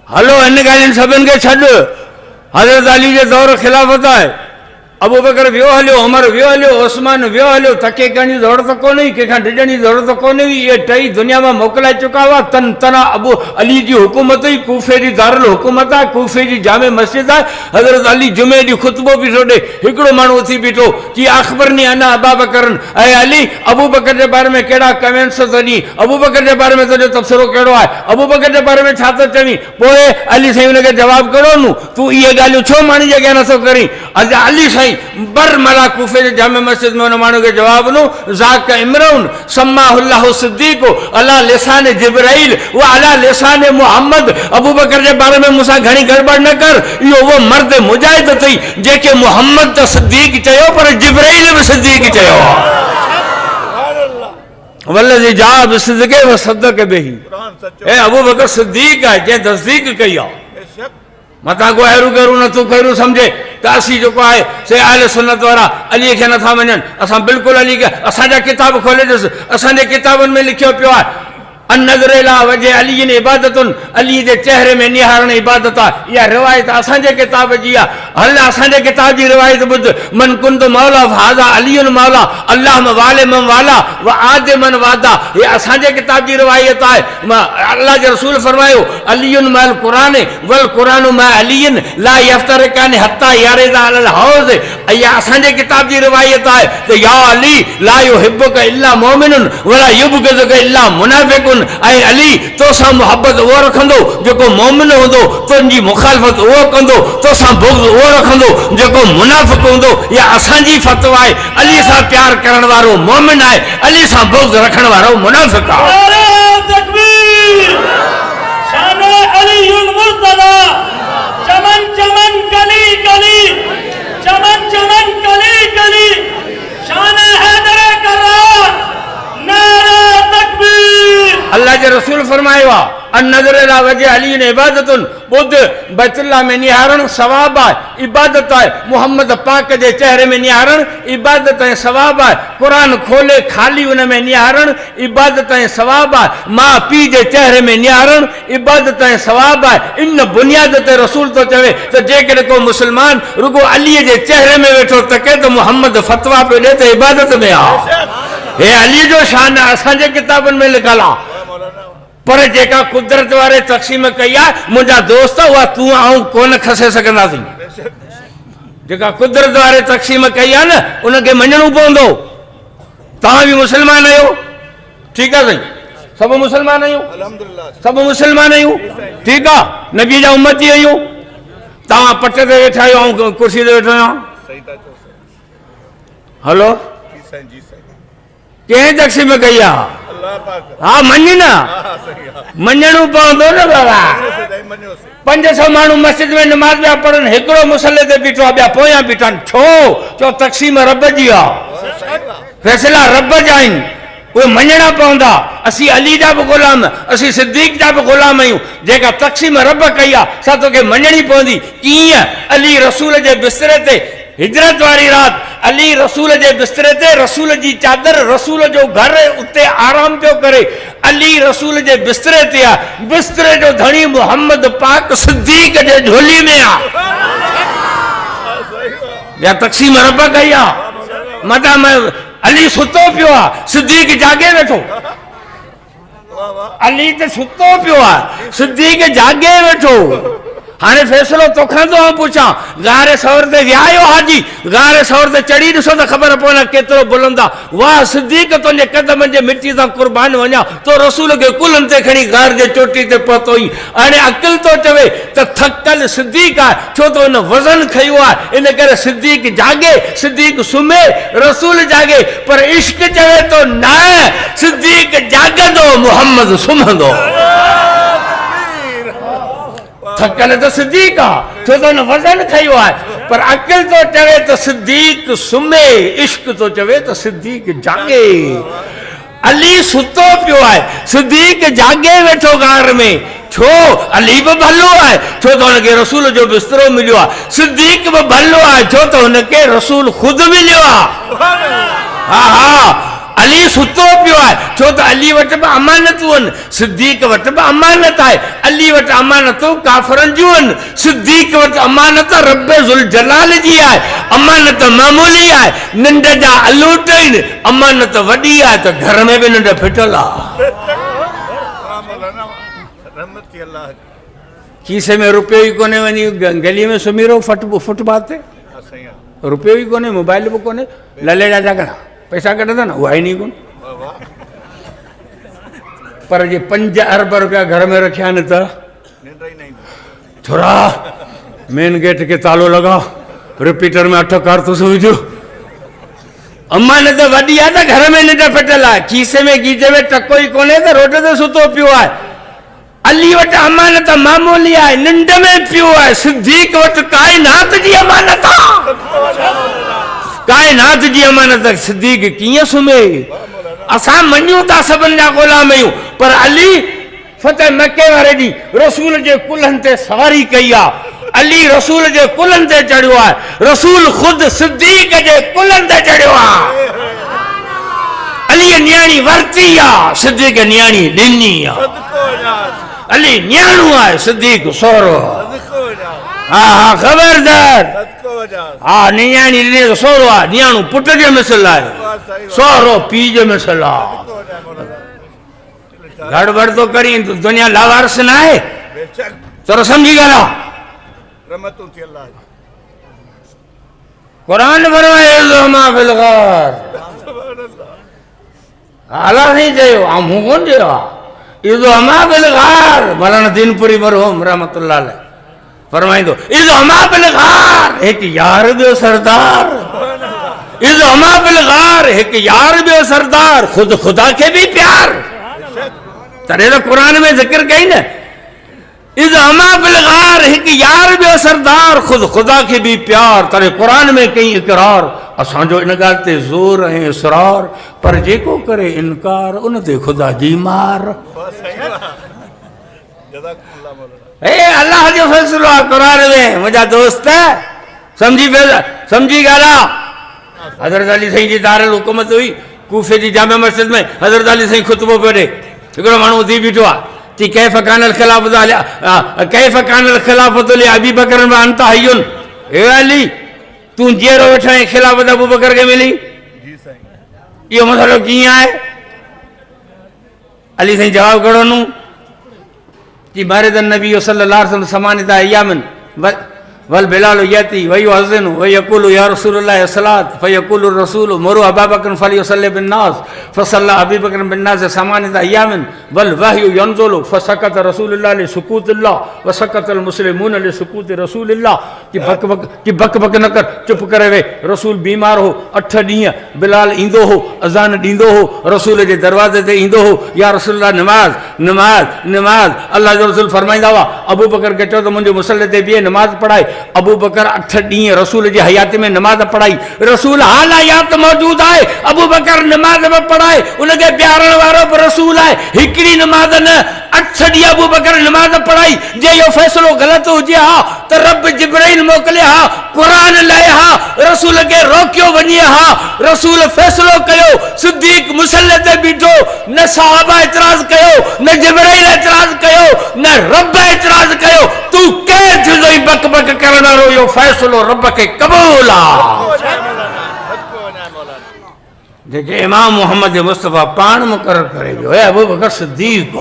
हलो इन ॻाल्हियुनि सभिनि खे छॾ। हज़रत अली जे दौर खिलाफ़त आहे, अबू बकर वियो हलियो, उमर वियो हलियो, उस्मान वियो हलियो, तके करण जी ज़रूरत कोन हुई, कंहिंखां डिॼण जी ज़रूरत कोन हुई। इहे टई दुनिया में मोकिलाए चुका हुआ। तना अबू अली जी हुकूमत हुई, कूफे जी दारुल हुकूमत आहे, कूफे जी जामे मस्जिद आहे। हज़रत अली जुमे ॾींहुं ख़ुतबो बीठो ॾे, हिकिड़ो माण्हू उथी बीठो कि अख़बरनी अना अबा बकरन, ऐं अली अबू बकर जे बारे में कहिड़ा कमेंट्स थो ॾीं, अबू बकर जे बारे में तुंहिंजो तबसरो कहिड़ो आहे, अबू बकर जे बारे में छा थो चवीं। पोइ अली साईं हुनखे जवाबु कहिड़ो ॾिनो, तूं इहे ॻाल्हियूं छो माण्हू जे अॻियां नथो करीं। अली साईं बरमला कूफे जे जामे मस्जिद में उन माण्हू खे जवाबु ॾिनो, ज़ाक इमरान सम्माहुल्लाहु सिद्दीक़ अला लिसान जिब्राइल व अला लिसान मुहम्मद। अबू बकर जे बारे में मूंसां घणी गड़बड़ न कर, इहो उहो मर्द मुजाहिद अथई जंहिंखे मुहम्मद त सिद्दीक़ चयो पर जिब्राइल बि सिद्दीक़ चयो। वल्लज़ी जाअ बिसिद्क़ि व सद्दक़ बिही, ए अबू बकर सिद्दीक़ आहे जंहिं तस्दीक़ कई आहे। मतां को अहिड़ो कहिड़ो नथो कहिड़ो सम्झे त असीं जेको आहे से अहले सुन्नत वारा अलीअ खे नथा मञनि। असां बिल्कुलु अली खे, असांजा किताब खोले ॾिस, असांजे किताबनि में लिखियो पियो आहे अनज़र इला वजह अली इबादतुन, अली जे चेहरे में निहारण इबादत आहे। इहा रिवायत असांजे किताब जी आहे। हल असांजे किताब जी रिवायत ॿुध, मन कुंत मौला फ़हाज़ा अलीयुन मौला अल्लाह वाले मन वाला व आदे मन वादा। ये असांजे किताब जी रिवायत आहे। अल्लाह जे रसूल फरमायो अलीयुन मल क़ुरान वल क़ुरान मा अलीयुन ला यफ्तरिकान हत्ता यारिदा अलल हौज़। इहा असांजे किताब जी रिवायत आहे त या अली ला युहिब्बुका इल्ला मोमिनुन वला युबग़िज़ुका इल्ला मुनाफ़िक़ुन। ऐं अली तोसां मुहबत उहो रखंदो जेको मोमिन हूंदो, तुंहिंजी मुखालफ़त उहो कंदो, तोसां बुग़्ज़ उहो रखंदो जेको मुनाफ़िक़ हूंदो। इहा असांजी फ़तवा आहे। अली सां प्यार करण वारो मोमिन आहे, अली सां बुग़्ज़ रखण वारो मुनाफ़िक़ आहे। अल्लाह के रसूल फरमायो अनज़र इला वजह अली इबादतुन, बुध बैतुल्लाह में निहारण सवाब आहे, इबादत आहे। मोहम्मद पाक जे चेहरे में निहारण इबादत ऐं सवाब आहे। कुरान खोले खाली उन में निहारण इबादत ऐं सवाब आहे। मां पीउ जे चेहरे में निहारण इबादत ऐं सवाब आहे। इन बुनियाद ते रसूल तो चवे त जेकॾहिं को मुसलमान रुगो अलीअ जे चेहरे में वेठो तके त मोहम्मद फतवा पियो ॾे त इबादत में आहे। हे अली जो शान असांजे किताबनि में लिखल आहे। पर जेका कुदरत वारे तक़सीम कई आहे मुंहिंजा दोस्त, उहा तूं ऐं कोन खसे सघंदासीं। जेका कुदरत वारे तक़सीम कई आहे न उनखे मञणो पवंदो। तव्हां बि मुस्लमान आहियो, ठीकु आहे साईं, सभु मुस्लमान आहियूं, सभु मुस्लमान आहियूं, ठीकु आहे, नबी जा उम्मती आहियूं। तव्हां पट ते वेठा आहियो ऐं कुर्सी ते वेठो आहियां। हलो, कंहिं तक़सीम कई आहे? हाँ मञ न, मञणो पवंदो न बाबा। 500 माण्हू मस्जिद में नमाज़ पिया पढ़नि, हिकिड़ो मुसले ते बीठो आहे, ॿिया पोयां बीठा आहिनि। छो? चो तक़सीम रब जी आहे, फ़ैसिला रब जा आहिनि, उहे मञणा पवंदा। असीं अली जा बि ग़ुलाम, असीं सिद्दीक़ जा बि ग़ुलाम आहियूं। जेका तक़सीम रब कई आहे सा तोखे मञणी पवंदी। कीअं? अली रसूल जे बिस्तरे ते हिजरत वारी रात अली रसूल जे बिस्तरे ते, रसूल जी चादर, रसूल जो घर, उते आराम पियो करे। अली रसूल जे बिस्तरे ते आहे, बिस्तरे जो धणी मोहम्मद पाक सिद्दीक़ जे झोली में आहे। या तक़सीम रब कई आहे। मता में अली सुतो पियो आहे, सिद्दीक़ जागे वेठो। अली त सुतो पियो आहे, सिद्दीक़ जागे वेठो। हाणे फ़ैसिलो तोखां थो पुछां, गारे सौर ते विहायो हाजी, गारे सौर ते चढ़ी ॾिसो त ख़बर पवंदा केतिरो बुलंद आहे। वाह सिद्दीक़ तुंहिंजे कदमनि जे मिटी सां क़ुर्बान वञा, तो रसूल खे कुलनि ते खणी गार जे चोटी ते पहुतोई। हाणे अक़िल तो चवे त थकल सिद्दीक़ आहे, छो त हुन वज़न खयो आहे, इन करे सिद्दीक़ जागे, सिद्दीक़ सुम्हे, रसूल जागे। पर इश्क चवे तो न, सिद्दीक़ जागंदो, मुहम्मद सुम्हंदो। थकल तो सिद्दीक़ आहे, छो त हुन वज़न खयो आहे। पर अक़िल तो चवे त सिद्दीक़ सुम्हे, इश्क तो चवे त सिद्दीक़ जागे। अली सुतो पियो आहे, सिद्दीक़ जागे वेठो गार में। छो? अली बि भलो आहे, छो त हुनखे रसूल जो बिस्तरो मिलियो आहे। सिद्दीक़ बि भलो आहे, छो त हुनखे रसूल ख़ुदि मिलियो आहे। हा हा, अली सुतो पियो आहे छो त अली वटि बि अमानतूं आहिनि सिद्दीक़ वटि बि अमानत आहे अली वटि अमानतूं काफ़रनि जूं आहिनि सिद्दीक़ वटि अमानत रब ज़ुल जलाल जी आहे अमानत मामूली आहे निंड जा अलूट आहिनि अमानत वॾी आहे त घर में बि निंड फिटल आहे खीसे में रुपयो ई कोन्हे वञी गली में सुम्ही रहो फुटपाथ ते रुपयो ई कोन्हे मोबाइल बि कोन्हे लले जा घणा पैसा कढंदा न उहा ई नहीं कोन पर जे 5 अरब रुपया घर में रखिया न त थोड़ा मेन गेट के तालो लगा रिपीटर में 8 कारतूस विझो अमानत वॾी आहे त घर में निंड फिटल आहे खीसे में गीजे में टको ई कोन्हे त रोड ते सुतो पियो आहे अली वटि अमानत मामूली आहे निंड में पियो आहे सिद्दीक़ वटि काइनात जी अमानत आहे काइनात जी अमानत सिद्दीक़ कीअं सुम्हे असां मञूं था सभिनि जा ग़ुलाम आहियूं पर अली फतेह मके वारे ॾींहुं रसूल जे कुल्हनि ते सवारी कई आहे अली रसूल जे कुल्हनि ते चढ़ियो आहे रसूल ख़ुदि सिद्दीक़ जे कुल्हनि ते चढ़ियो आहे अली नियाणी वरती आहे सिद्दीक़ नियाणी ॾिनी आहे अली न्याणो आहे सिद्दीक़ सोरो हा हा ख़बरदार हा नियाणी ॾिने त सोरो आहे न्याणो पुट जे मिसल आहे सोरो पीउ जे मिसल आहे गड़बड़ तो करी दुनिया लावारस न आहे तोर सम्झी ॻाल्हि क़ुरान फरमाए अलाह साईं चयो ऐं मूं कोन चयो आहे इज़ो अमा बिल गार मौलाना दीनपुरी मरहूम रहमतुल्लाह अलैह फरमाइंदो इज़ो अमा बिल गार एक यार बियो सरदार इज़ो अमा बिल गार एक यार बियो सरदार खुद खुदा के भी प्यार तॾहिं त क़ुरान में ज़िक्र कई न इज़ो अमा बिल गार एक यार बियो सरदार खुद खुदा के भी प्यार तॾहिं क़ुरान में कई इक़रार असांजो इन ॻाल्हि ते ज़ोर ऐं इसरार पर जेको करे इनकार उन ते ख़ुदा जी मार हे अल्लाह जो फ़ैसिलो आहे क़ुरान में मुंहिंजा दोस्त सम्झी ॻाल्हि आहे हज़रत अली साईं जी दारुल हुकूमत हुई कूफे जी जामे मस्जिद में हज़रत अली साईं ख़ुतबो पियो ॾे हिकिड़ो माण्हू उथी बीठो आहे कि कैफ़ कानल ख़िलाफ़त li अबी बकर व अंत हय्युन हे अली तूं जीअरो वेठो ऐं ख़िलाफ़त अबू बकर खे मिली इहो मसइलो कीअं आहे अली साईं जवाबु कहिड़ो ॾिनो कि बारिद नबी सल्लल्लाहु अलैहि वसल्लम समानित अय्यामन वल बिलाल यती व युअज़्ज़िनु व यक़ूलु या रसूलल्लाह सलात फयक़ूलु रसूल मुरु अबा बकर फलियुसल्लि बिन्नास फसल्ला अबी बकर बिन्नास समानित अय्यामन वल वहयु यनज़ुलु फसकत रसूलुल्लाह लिसुकूतिल्लाह व सकतल मुस्लिमून लिसुकूति रसूलिल्लाह कि बक न कर चुप करे वे रसूल बीमार हो 8 ॾींहं बिलाल ईंदो हो अज़ान ॾींदो हो रसूल जे दरवाज़े ते ईंदो हो या रसूलल्लाह नमाज़ नमाज़ नमाज़ अल्लाह जो रसूल फरमाईंदा हुआ अबू बकर खे चओ त मुंहिंजे मुसले ते बीहे नमाज़ पढ़ाए अबू बकर 8 ॾींहं रसूल जी हयाती में नमाज़ पढ़ाई रसूल हाल हयात मौजूद आहे अबू बकर नमाज़ में पढ़ाए उनखे प्यारण वारो बि रसूल आहे हिकिड़ी नमाज़ न 8 ॾींहं अबू बकर नमाज़ पढ़ाई जे इहो फ़ैसिलो ग़लति हुजे हा त रब जिब्राइल मोकिले हा क़ुरान लाइ हा रसूल खे रोकियो वञे हा रसूल फ़ैसिलो कयो सिद्दीक़ मुसल्ले ते बीठो न सहाबा एतिराज़ कयो न जिब्राइल एतिराज़ कयो न रब एतिराज़ कयो तूं केरु थींदो बक बक करण वारो इहो फ़ैसिलो रब खे क़बूल आहे जेके इमाम मोहम्मद मुस्तफ़ा पाण मुक़ररु करे वियो है अबू बकर सिद्दीक़